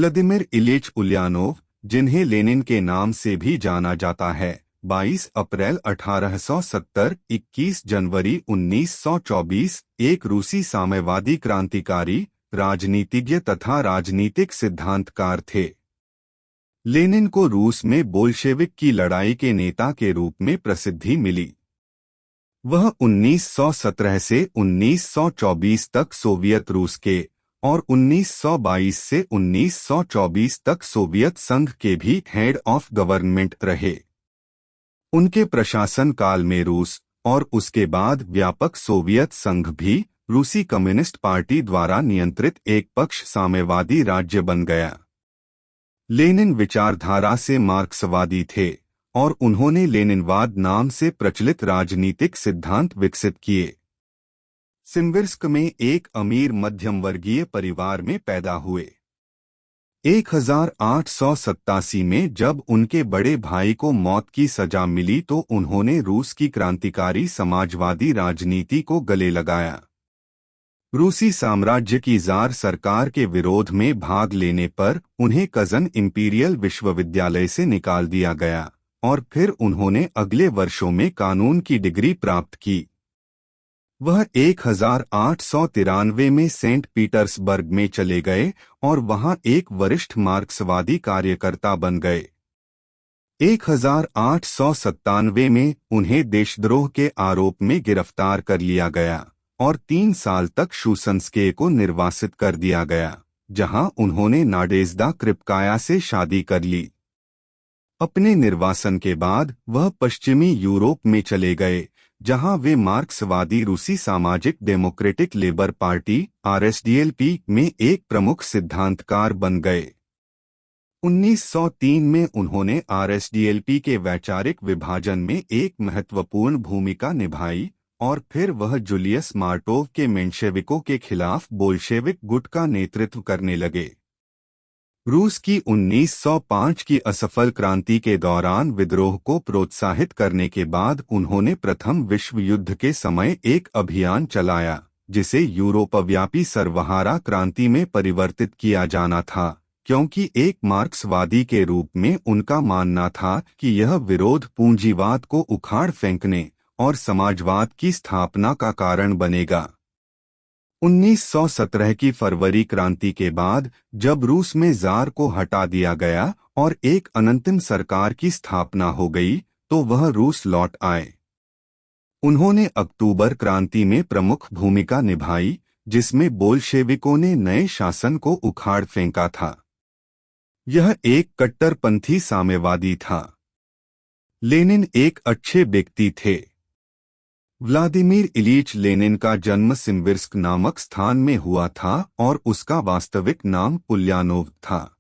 Vladimir Ilyich Ulyanov, जिन्हें Lenin के नाम से भी जाना जाता है, 22 अप्रैल 1870 21 जनवरी 1924, एक रूसी साम्यवादी क्रांतिकारी, राजनीतिज्ञ तथा राजनीतिक सिद्धांतकार थे। लेनिन को रूस में बोल्शेविक की लड़ाई के नेता के रूप में प्रसिद्धि मिली। वह 1917 से 1924 तक सोवियत रूस के और 1922 से 1924 तक सोवियत संघ के भी हेड ऑफ गवर्नमेंट रहे। उनके प्रशासन काल में रूस और उसके बाद व्यापक सोवियत संघ भी रूसी कम्युनिस्ट पार्टी द्वारा नियंत्रित एक पक्ष साम्यवादी राज्य बन गया। लेनिन विचारधारा से मार्क्सवादी थे और उन्होंने लेनिनवाद नाम से प्रचलित राजनीतिक सिद्धांत विकसित किए। सिम्बिर्स्क में एक अमीर मध्यम वर्गीय परिवार में पैदा हुए। 1887 में जब उनके बड़े भाई को मौत की सजा मिली तो उन्होंने रूस की क्रांतिकारी समाजवादी राजनीति को गले लगाया। रूसी साम्राज्य की जार सरकार के विरोध में भाग लेने पर उन्हें कज़न इंपीरियल विश्वविद्यालय से निकाल दिया गया और फिर उन्होंने अगले वर्षों में कानून की डिग्री प्राप्त की। वह 1893 में सेंट पीटर्सबर्ग में चले गए और वहां एक वरिष्ठ मार्क्सवादी कार्यकर्ता बन गए। 1897 में उन्हें देशद्रोह के आरोप में गिरफ्तार कर लिया गया और 3 साल तक शूसंस्के को निर्वासित कर दिया गया, जहां उन्होंने नाडेज़्दा कृपकाया से शादी कर ली। अपने निर्वासन के बाद वह पश्चिमी यूरोप में चले गए, जहां वे मार्क्सवादी रूसी सामाजिक डेमोक्रेटिक लेबर पार्टी (RSDLP) में एक प्रमुख सिद्धांतकार बन गए। 1903 में उन्होंने RSDLP के वैचारिक विभाजन में एक महत्वपूर्ण भूमिका निभाई और फिर वह जूलियस मार्टोव के मेंशेविकों के खिलाफ बोल्शेविक गुट का नेतृत्व करने लगे। रूस की 1905 की असफल क्रांति के दौरान विद्रोह को प्रोत्साहित करने के बाद उन्होंने प्रथम विश्व युद्ध के समय एक अभियान चलाया, जिसे यूरोपव्यापी सर्वहारा क्रांति में परिवर्तित किया जाना था, क्योंकि एक मार्क्सवादी के रूप में उनका मानना था कि यह विरोध पूंजीवाद को उखाड़ फेंकने और समाजवाद की स्थापना का कारण बनेगा। 1917 की फरवरी क्रांति के बाद जब रूस में जार को हटा दिया गया और एक अनंतिम सरकार की स्थापना हो गई, तो वह रूस लौट आए। उन्होंने अक्टूबर क्रांति में प्रमुख भूमिका निभाई, जिसमें बोल्शेविकों ने नए शासन को उखाड़ फेंका था। यह एक कट्टरपंथी साम्यवादी था। लेनिन एक अच्छे व्यक्ति थे। व्लादिमीर इलीच लेनिन का जन्म सिम्बिर्स्क नामक स्थान में हुआ था और उसका वास्तविक नाम उल्यानोव था।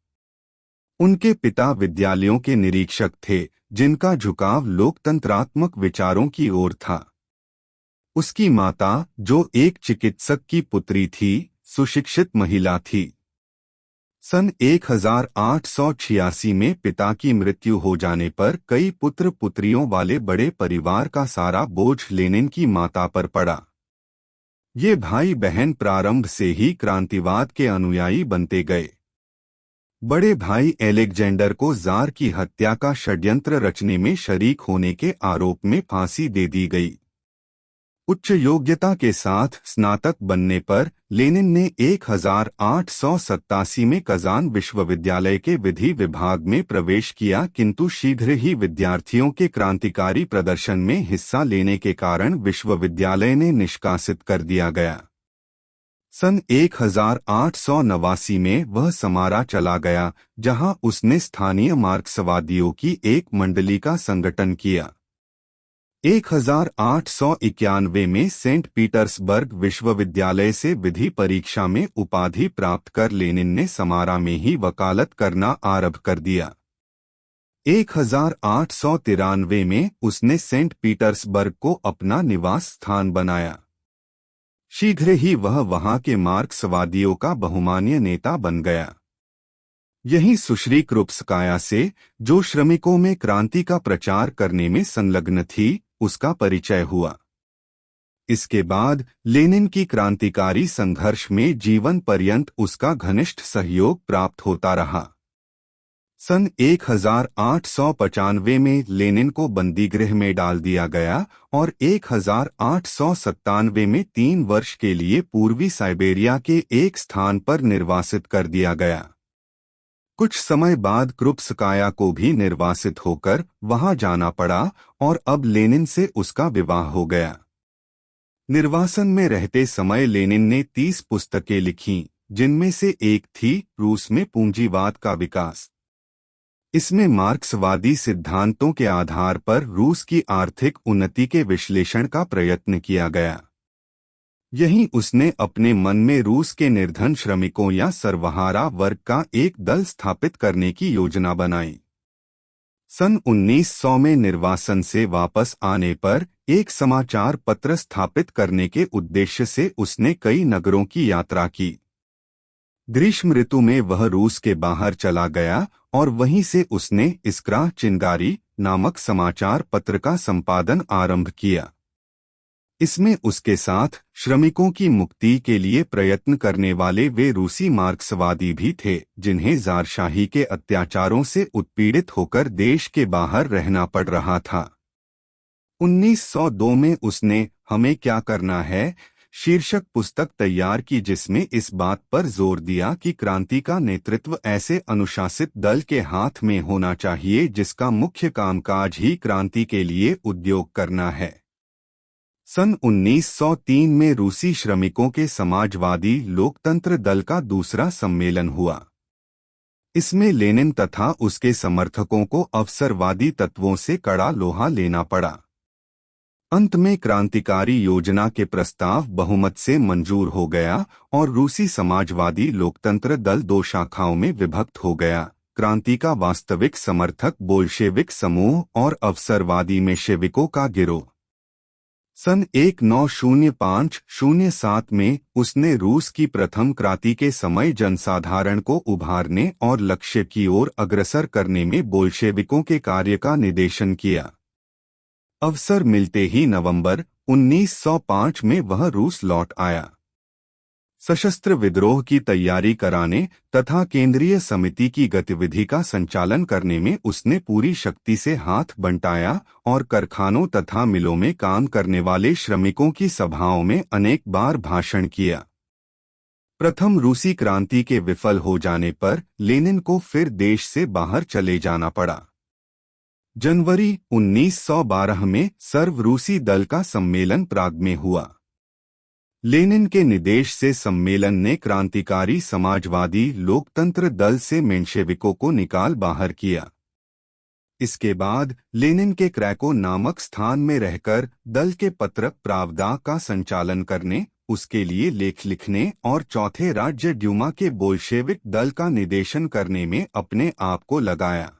उनके पिता विद्यालयों के निरीक्षक थे, जिनका झुकाव लोकतंत्रात्मक विचारों की ओर था। उसकी माता, जो एक चिकित्सक की पुत्री थी, सुशिक्षित महिला थी। सन 1886 में पिता की मृत्यु हो जाने पर कई पुत्र पुत्रियों वाले बड़े परिवार का सारा बोझ लेनिन की माता पर पड़ा। ये भाई बहन प्रारंभ से ही क्रांतिवाद के अनुयायी बनते गए। बड़े भाई एलेक्जेंडर को जार की हत्या का षड्यंत्र रचने में शरीक होने के आरोप में फांसी दे दी गई। उच्च योग्यता के साथ स्नातक बनने पर लेनिन ने 1887 में कज़ान विश्वविद्यालय के विधि विभाग में प्रवेश किया, किंतु शीघ्र ही विद्यार्थियों के क्रांतिकारी प्रदर्शन में हिस्सा लेने के कारण विश्वविद्यालय ने निष्कासित कर दिया गया। सन 1889 में वह समारा चला गया, जहां उसने स्थानीय मार्क्सवादियों की एक मंडली का संगठन किया। 1891 में सेंट पीटर्सबर्ग विश्वविद्यालय से विधि परीक्षा में उपाधि प्राप्त कर लेनिन ने समारा में ही वकालत करना आरंभ कर दिया। 1893 में उसने सेंट पीटर्सबर्ग को अपना निवास स्थान बनाया। शीघ्र ही वह वहां के मार्क्सवादियों का बहुमान्य नेता बन गया। यही सुश्री कृप्स्काया से, जो श्रमिकों में क्रांति का प्रचार करने में संलग्न थी, उसका परिचय हुआ। इसके बाद लेनिन की क्रांतिकारी संघर्ष में जीवन पर्यंत उसका घनिष्ठ सहयोग प्राप्त होता रहा। सन 1895 में लेनिन को बंदीगृह में डाल दिया गया और 1897 में 3 वर्ष के लिए पूर्वी साइबेरिया के एक स्थान पर निर्वासित कर दिया गया। कुछ समय बाद क्रुप्स्काया को भी निर्वासित होकर वहां जाना पड़ा और अब लेनिन से उसका विवाह हो गया। निर्वासन में रहते समय लेनिन ने 30 पुस्तकें लिखीं, जिनमें से एक थी रूस में पूंजीवाद का विकास। इसमें मार्क्सवादी सिद्धांतों के आधार पर रूस की आर्थिक उन्नति के विश्लेषण का प्रयत्न किया गया। यहीं उसने अपने मन में रूस के निर्धन श्रमिकों या सर्वहारा वर्ग का एक दल स्थापित करने की योजना बनाई। सन 1900 में निर्वासन से वापस आने पर एक समाचार पत्र स्थापित करने के उद्देश्य से उसने कई नगरों की यात्रा की। ग्रीष्म ऋतु में वह रूस के बाहर चला गया और वहीं से उसने इस्क्रा चिंगारी नामक समाचार पत्र का संपादन आरंभ किया। इसमें उसके साथ श्रमिकों की मुक्ति के लिए प्रयत्न करने वाले वे रूसी मार्क्सवादी भी थे, जिन्हें ज़ारशाही के अत्याचारों से उत्पीड़ित होकर देश के बाहर रहना पड़ रहा था। 1902 में उसने हमें क्या करना है शीर्षक पुस्तक तैयार की, जिसमें इस बात पर जोर दिया कि क्रांति का नेतृत्व ऐसे अनुशासित दल के हाथ में होना चाहिए जिसका मुख्य कामकाज ही क्रांति के लिए उद्योग करना है। सन 1903 में रूसी श्रमिकों के समाजवादी लोकतंत्र दल का दूसरा सम्मेलन हुआ। इसमें लेनिन तथा उसके समर्थकों को अवसरवादी तत्वों से कड़ा लोहा लेना पड़ा। अंत में क्रांतिकारी योजना के प्रस्ताव बहुमत से मंजूर हो गया और रूसी समाजवादी लोकतंत्र दल 2 शाखाओं में विभक्त हो गया, क्रांति का वास्तविक समर्थक बोल्शेविक समूह और अवसरवादी मेशेविकों का गिरोह। सन 1905-07 में उसने रूस की प्रथम क्रांति के समय जनसाधारण को उभारने और लक्ष्य की ओर अग्रसर करने में बोल्शेविकों के कार्य का निर्देशन किया। अवसर मिलते ही नवंबर 1905 में वह रूस लौट आया। सशस्त्र विद्रोह की तैयारी कराने तथा केंद्रीय समिति की गतिविधि का संचालन करने में उसने पूरी शक्ति से हाथ बंटाया और कारखानों तथा मिलों में काम करने वाले श्रमिकों की सभाओं में अनेक बार भाषण किया। प्रथम रूसी क्रांति के विफल हो जाने पर लेनिन को फिर देश से बाहर चले जाना पड़ा। जनवरी 1912 में सर्व रूसी दल का सम्मेलन प्राग में हुआ। लेनिन के निर्देश से सम्मेलन ने क्रांतिकारी समाजवादी लोकतंत्र दल से मेंशेविकों को निकाल बाहर किया। इसके बाद लेनिन के क्रैको नामक स्थान में रहकर दल के पत्रक प्रावदा का संचालन करने, उसके लिए लेख लिखने और चौथे राज्य ड्यूमा के बोल्शेविक दल का निर्देशन करने में अपने आप को लगाया।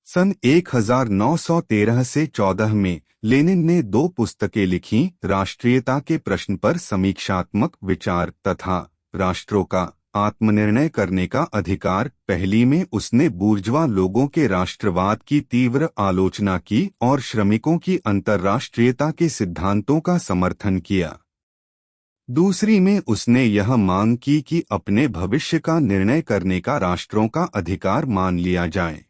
सन 1913 से 14 में लेनिन ने 2 पुस्तकें लिखीं, राष्ट्रीयता के प्रश्न पर समीक्षात्मक विचार तथा राष्ट्रों का आत्मनिर्णय करने का अधिकार। पहली में उसने बूर्जवा लोगों के राष्ट्रवाद की तीव्र आलोचना की और श्रमिकों की अंतर्राष्ट्रीयता के सिद्धांतों का समर्थन किया। दूसरी में उसने यह मांग की कि अपने भविष्य का निर्णय करने का राष्ट्रों का अधिकार मान लिया जाए।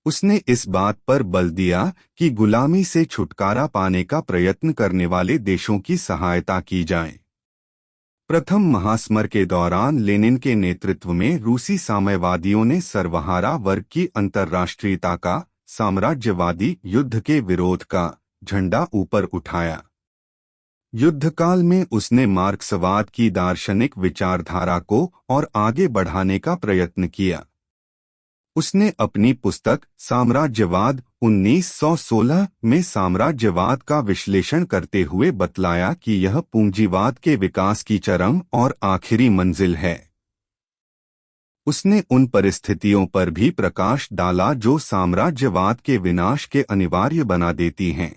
उसने इस बात पर बल दिया कि गुलामी से छुटकारा पाने का प्रयत्न करने वाले देशों की सहायता की जाए। प्रथम महासमर के दौरान लेनिन के नेतृत्व में रूसी साम्यवादियों ने सर्वहारा वर्ग की अंतर्राष्ट्रीयता का, साम्राज्यवादी युद्ध के विरोध का झंडा ऊपर उठाया। युद्धकाल में उसने मार्क्सवाद की दार्शनिक विचारधारा को और आगे बढ़ाने का प्रयत्न किया। उसने अपनी पुस्तक साम्राज्यवाद 1916 में साम्राज्यवाद का विश्लेषण करते हुए बतलाया कि यह पूंजीवाद के विकास की चरम और आखिरी मंजिल है। उसने उन परिस्थितियों पर भी प्रकाश डाला जो साम्राज्यवाद के विनाश के अनिवार्य बना देती हैं।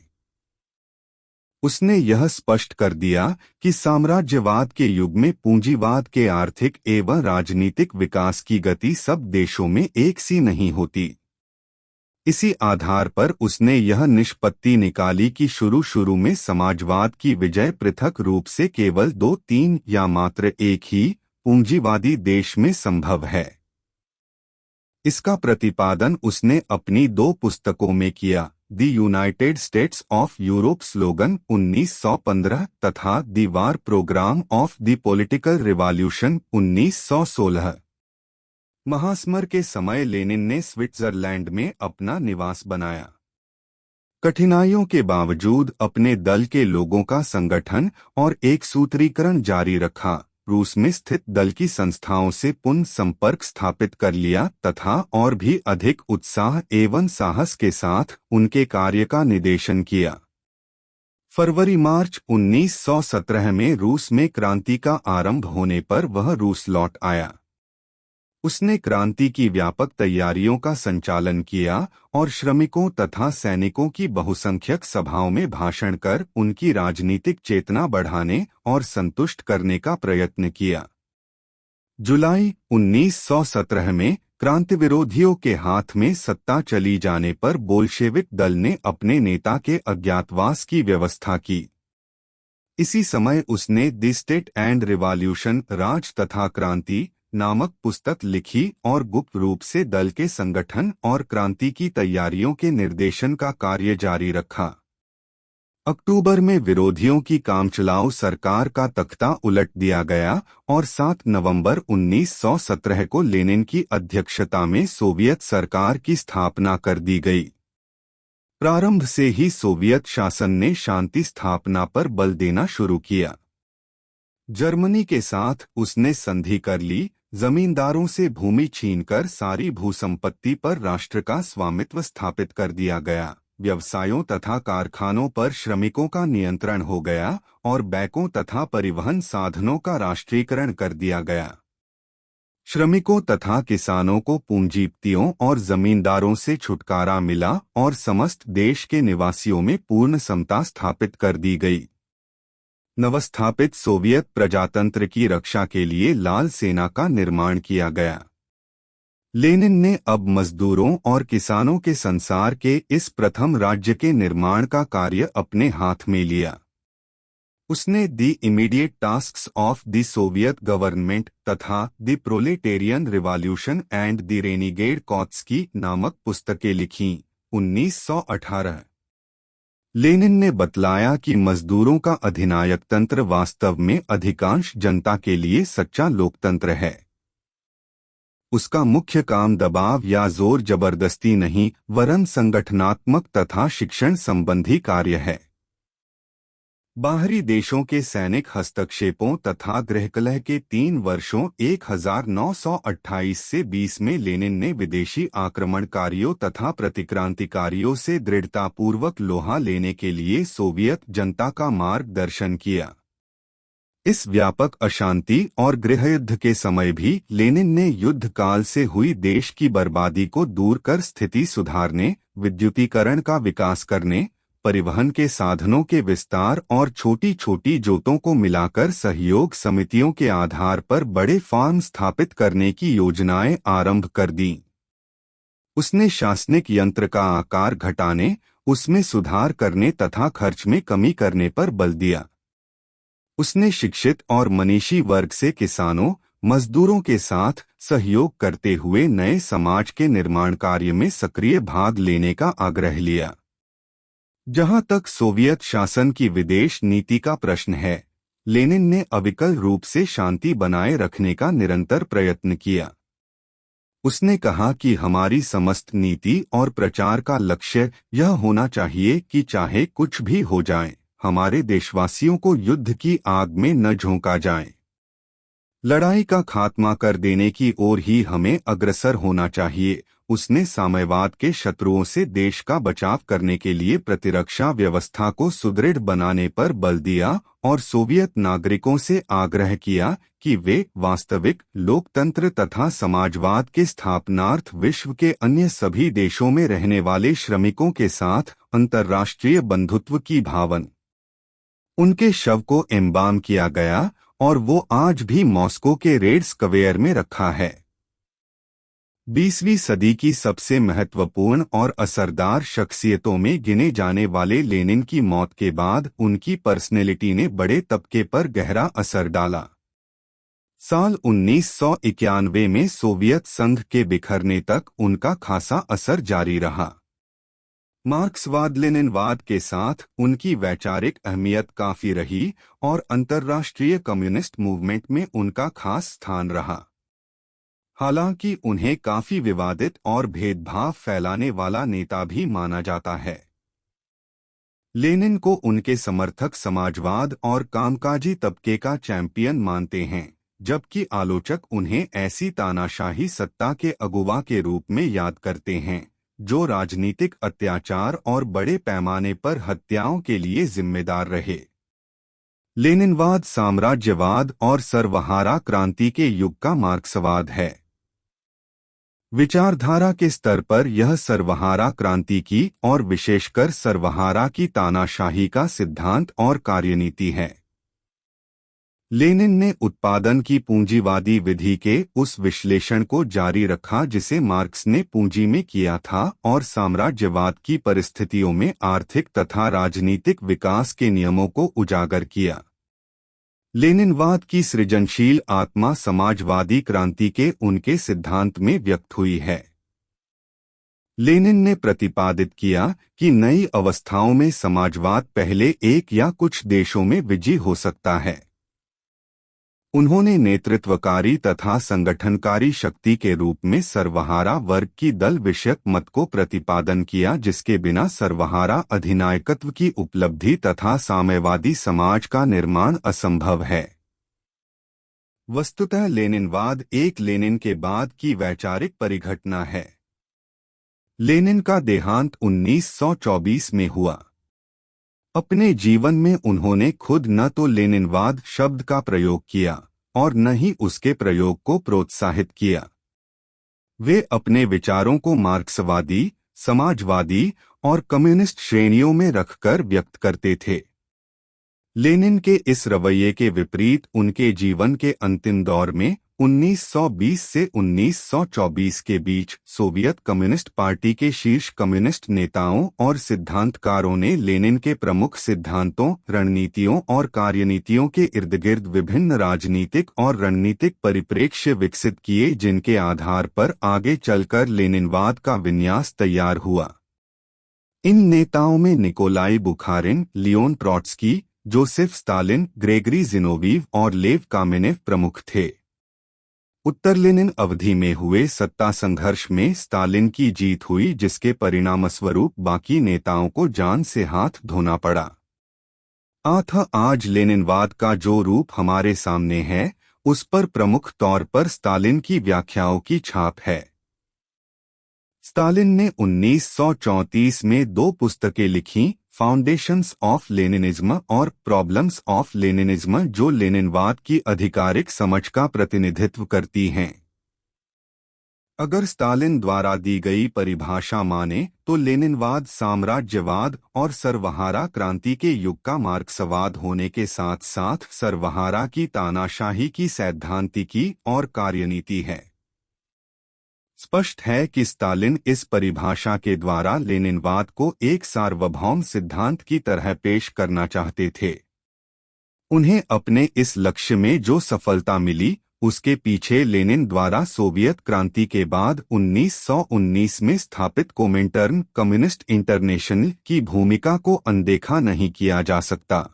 उसने यह स्पष्ट कर दिया कि साम्राज्यवाद के युग में पूंजीवाद के आर्थिक एवं राजनीतिक विकास की गति सब देशों में एक सी नहीं होती। इसी आधार पर उसने यह निष्पत्ति निकाली कि शुरू में समाजवाद की विजय पृथक रूप से केवल 2-3 या मात्र एक ही पूंजीवादी देश में संभव है। इसका प्रतिपादन उसने अपनी 2 पुस्तकों में किया, the united states of Europe slogan 1915 तथा the war programme of the political revolution 1916। महास्मर के समय लेनिन ने स्विट्जरलैंड में अपना निवास बनाया। कठिनाइयों के बावजूद अपने दल के लोगों का संगठन और एक सूत्रीकरण जारी रखा, रूस में स्थित दल की संस्थाओं से पुनः संपर्क स्थापित कर लिया तथा और भी अधिक उत्साह एवं साहस के साथ उनके कार्य का निर्देशन किया। फरवरी-मार्च 1917 में रूस में क्रांति का आरंभ होने पर वह रूस लौट आया। उसने क्रांति की व्यापक तैयारियों का संचालन किया और श्रमिकों तथा सैनिकों की बहुसंख्यक सभाओं में भाषण कर उनकी राजनीतिक चेतना बढ़ाने और संतुष्ट करने का प्रयत्न किया। जुलाई 1917 में क्रांति विरोधियों के हाथ में सत्ता चली जाने पर बोल्शेविक दल ने अपने नेता के अज्ञातवास की व्यवस्था की। इसी समय उसने द स्टेट एंड रिवॉल्यूशन, राज तथा क्रांति नामक पुस्तक लिखी और गुप्त रूप से दल के संगठन और क्रांति की तैयारियों के निर्देशन का कार्य जारी रखा। अक्टूबर में विरोधियों की कामचलाऊ सरकार का तख्ता उलट दिया गया और 7 नवंबर 1917 को लेनिन की अध्यक्षता में सोवियत सरकार की स्थापना कर दी गई। प्रारंभ से ही सोवियत शासन ने शांति स्थापना पर बल देना शुरू किया। जर्मनी के साथ उसने संधि कर ली, जमींदारों से भूमि छीनकर सारी भूसंपत्ति पर राष्ट्र का स्वामित्व स्थापित कर दिया गया, व्यवसायों तथा कारखानों पर श्रमिकों का नियंत्रण हो गया और बैंकों तथा परिवहन साधनों का राष्ट्रीयकरण कर दिया गया। श्रमिकों तथा किसानों को पूंजीपतियों और जमींदारों से छुटकारा मिला और समस्त देश के निवासियों में पूर्ण समता स्थापित कर दी गई। नवस्थापित सोवियत प्रजातंत्र की रक्षा के लिए लाल सेना का निर्माण किया गया। लेनिन ने अब मजदूरों और किसानों के संसार के इस प्रथम राज्य के निर्माण का कार्य अपने हाथ में लिया। उसने the immediate tasks of the Soviet government तथा the proletarian revolution and the renegade Kautsky नामक पुस्तकें लिखीं। 1918 लेनिन ने बतलाया कि मजदूरों का अधिनायक तंत्र वास्तव में अधिकांश जनता के लिए सच्चा लोकतंत्र है। उसका मुख्य काम दबाव या जोर जबरदस्ती नहीं, वरन संगठनात्मक तथा शिक्षण संबंधी कार्य है। बाहरी देशों के सैनिक हस्तक्षेपों तथा गृहकलह के 3 वर्षों 1928 से 20 में लेनिन ने विदेशी आक्रमणकारियों तथा प्रतिक्रांतिकारियों से दृढ़तापूर्वक लोहा लेने के लिए सोवियत जनता का मार्गदर्शन किया। इस व्यापक अशांति और गृहयुद्ध के समय भी लेनिन ने युद्ध काल से हुई देश की बर्बादी को दूर कर स्थिति सुधारने, विद्युतीकरण का विकास करने, परिवहन के साधनों के विस्तार और छोटी छोटी जोतों को मिलाकर सहयोग समितियों के आधार पर बड़े फार्म स्थापित करने की योजनाएं आरंभ कर दी। उसने शासनिक यंत्र का आकार घटाने, उसमें सुधार करने तथा खर्च में कमी करने पर बल दिया। उसने शिक्षित और मनीषी वर्ग से किसानों, मजदूरों के साथ सहयोग करते हुए नए समाज के निर्माण कार्य में सक्रिय भाग लेने का आग्रह लिया। जहां तक सोवियत शासन की विदेश नीति का प्रश्न है, लेनिन ने अविकल रूप से शांति बनाए रखने का निरंतर प्रयत्न किया। उसने कहा कि हमारी समस्त नीति और प्रचार का लक्ष्य यह होना चाहिए कि चाहे कुछ भी हो जाए, हमारे देशवासियों को युद्ध की आग में न झोंका जाए। लड़ाई का खात्मा कर देने की ओर ही हमें अग्रसर होना चाहिए। उसने साम्यवाद के शत्रुओं से देश का बचाव करने के लिए प्रतिरक्षा व्यवस्था को सुदृढ़ बनाने पर बल दिया और सोवियत नागरिकों से आग्रह किया कि वे वास्तविक लोकतंत्र तथा समाजवाद के स्थापनार्थ विश्व के अन्य सभी देशों में रहने वाले श्रमिकों के साथ अंतर्राष्ट्रीय बंधुत्व की भावना। उनके शव को एम्बाम किया गया और वो आज भी मॉस्को के रेड स्क्वेयर में रखा है। 20वीं सदी की सबसे महत्वपूर्ण और असरदार शख्सियतों में गिने जाने वाले लेनिन की मौत के बाद उनकी पर्सनैलिटी ने बड़े तबके पर गहरा असर डाला। साल 1991 में सोवियत संघ के बिखरने तक उनका खासा असर जारी रहा। मार्क्सवाद लेनिनवाद के साथ उनकी वैचारिक अहमियत काफी रही और अंतर्राष्ट्रीय कम्युनिस्ट मूवमेंट में उनका खास स्थान रहा। हालांकि उन्हें काफी विवादित और भेदभाव फैलाने वाला नेता भी माना जाता है। लेनिन को उनके समर्थक समाजवाद और कामकाजी तबके का चैंपियन मानते हैं, जबकि आलोचक उन्हें ऐसी तानाशाही सत्ता के अगुवा के रूप में याद करते हैं जो राजनीतिक अत्याचार और बड़े पैमाने पर हत्याओं के लिए जिम्मेदार रहे। लेनिनवाद साम्राज्यवाद और सर्वहारा क्रांति के युग का मार्क्सवाद है। विचारधारा के स्तर पर यह सर्वहारा क्रांति की और विशेषकर सर्वहारा की तानाशाही का सिद्धांत और कार्यनीति है। लेनिन ने उत्पादन की पूंजीवादी विधि के उस विश्लेषण को जारी रखा जिसे मार्क्स ने पूंजी में किया था और साम्राज्यवाद की परिस्थितियों में आर्थिक तथा राजनीतिक विकास के नियमों को उजागर किया। लेनिनवाद की सृजनशील आत्मा समाजवादी क्रांति के उनके सिद्धांत में व्यक्त हुई है। लेनिन ने प्रतिपादित किया कि नई अवस्थाओं में समाजवाद पहले एक या कुछ देशों में विजयी हो सकता है। उन्होंने नेतृत्वकारी तथा संगठनकारी शक्ति के रूप में सर्वहारा वर्ग की दल विषयक मत को प्रतिपादन किया, जिसके बिना सर्वहारा अधिनायकत्व की उपलब्धि तथा साम्यवादी समाज का निर्माण असंभव है। वस्तुतः लेनिनवाद एक लेनिन के बाद की वैचारिक परिघटना है। लेनिन का देहांत 1924 में हुआ। अपने जीवन में उन्होंने खुद न तो लेनिनवाद शब्द का प्रयोग किया और न ही उसके प्रयोग को प्रोत्साहित किया। वे अपने विचारों को मार्क्सवादी, समाजवादी और कम्युनिस्ट श्रेणियों में रखकर व्यक्त करते थे। लेनिन के इस रवैये के विपरीत उनके जीवन के अंतिम दौर में 1920 से 1924 के बीच सोवियत कम्युनिस्ट पार्टी के शीर्ष कम्युनिस्ट नेताओं और सिद्धांतकारों ने लेनिन के प्रमुख सिद्धांतों, रणनीतियों और कार्यनीतियों के इर्दगिर्द विभिन्न राजनीतिक और रणनीतिक परिप्रेक्ष्य विकसित किए, जिनके आधार पर आगे चलकर लेनिनवाद का विन्यास तैयार हुआ। इन नेताओं में Nikolai Bukharin, Leon Trotsky, Joseph Stalin, Grigory Zinoviev और लेव कामेनेव प्रमुख थे। उत्तर लेनिन अवधि में हुए सत्ता संघर्ष में स्टालिन की जीत हुई, जिसके परिणामस्वरूप बाकी नेताओं को जान से हाथ धोना पड़ा। आज लेनिनवाद का जो रूप हमारे सामने है, उस पर प्रमुख तौर पर स्टालिन की व्याख्याओं की छाप है। स्टालिन ने 1934 में 2 पुस्तकें लिखीं, फाउंडेशंस ऑफ लेनिनिज्म और प्रॉब्लम्स ऑफ लेनिनिज्म, जो लेनिनवाद की आधिकारिक समझ का प्रतिनिधित्व करती हैं। अगर स्टालिन द्वारा दी गई परिभाषा माने तो लेनिनवाद साम्राज्यवाद और सर्वहारा क्रांति के युग का मार्क्सवाद होने के साथ साथ सर्वहारा की तानाशाही की सैद्धांतिकी और कार्यनीति है। स्पष्ट है कि स्टालिन इस परिभाषा के द्वारा लेनिनवाद को एक सार्वभौम सिद्धांत की तरह पेश करना चाहते थे। उन्हें अपने इस लक्ष्य में जो सफलता मिली, उसके पीछे लेनिन द्वारा सोवियत क्रांति के बाद 1919 में स्थापित कोमिंटर्न कम्युनिस्ट इंटरनेशनल की भूमिका को अनदेखा नहीं किया जा सकता।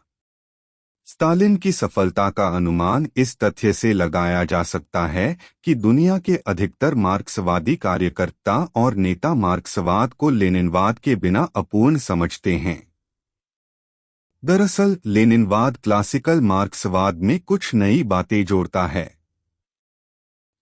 स्टालिन की सफलता का अनुमान इस तथ्य से लगाया जा सकता है कि दुनिया के अधिकतर मार्क्सवादी कार्यकर्ता और नेता मार्क्सवाद को लेनिनवाद के बिना अपूर्ण समझते हैं। दरअसल लेनिनवाद क्लासिकल मार्क्सवाद में कुछ नई बातें जोड़ता है।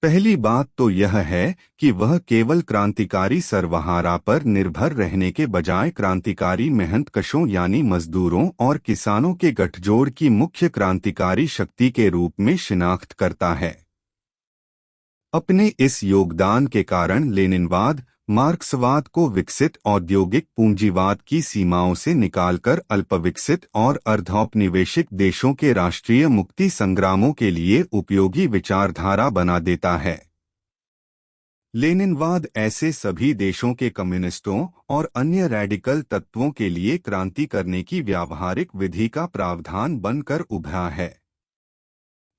पहली बात तो यह है कि वह केवल क्रांतिकारी सर्वहारा पर निर्भर रहने के बजाय क्रांतिकारी मेहनतकशों यानी मजदूरों और किसानों के गठजोड़ की मुख्य क्रांतिकारी शक्ति के रूप में शिनाख्त करता है। अपने इस योगदान के कारण लेनिनवाद मार्क्सवाद को विकसित औद्योगिक पूंजीवाद की सीमाओं से निकालकर अल्पविकसित और अर्धौपनिवेशिक देशों के राष्ट्रीय मुक्ति संग्रामों के लिए उपयोगी विचारधारा बना देता है। लेनिनवाद ऐसे सभी देशों के कम्युनिस्टों और अन्य रैडिकल तत्वों के लिए क्रांति करने की व्यावहारिक विधि का प्रावधान बनकर उभरा है।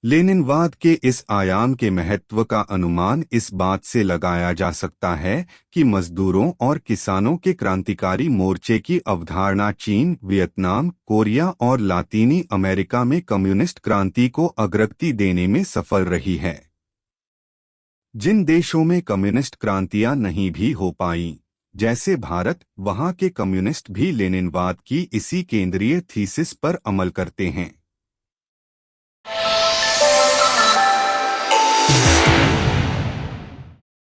लेनिनवाद के इस आयाम के महत्व का अनुमान इस बात से लगाया जा सकता है कि मजदूरों और किसानों के क्रांतिकारी मोर्चे की अवधारणा चीन, वियतनाम, कोरिया और लातीनी अमेरिका में कम्युनिस्ट क्रांति को अग्रगति देने में सफल रही है। जिन देशों में कम्युनिस्ट क्रांतियां नहीं भी हो पाईं, जैसे भारत, वहां के कम्युनिस्ट भी लेनिनवाद की इसी केंद्रीय थीसिस पर अमल करते हैं।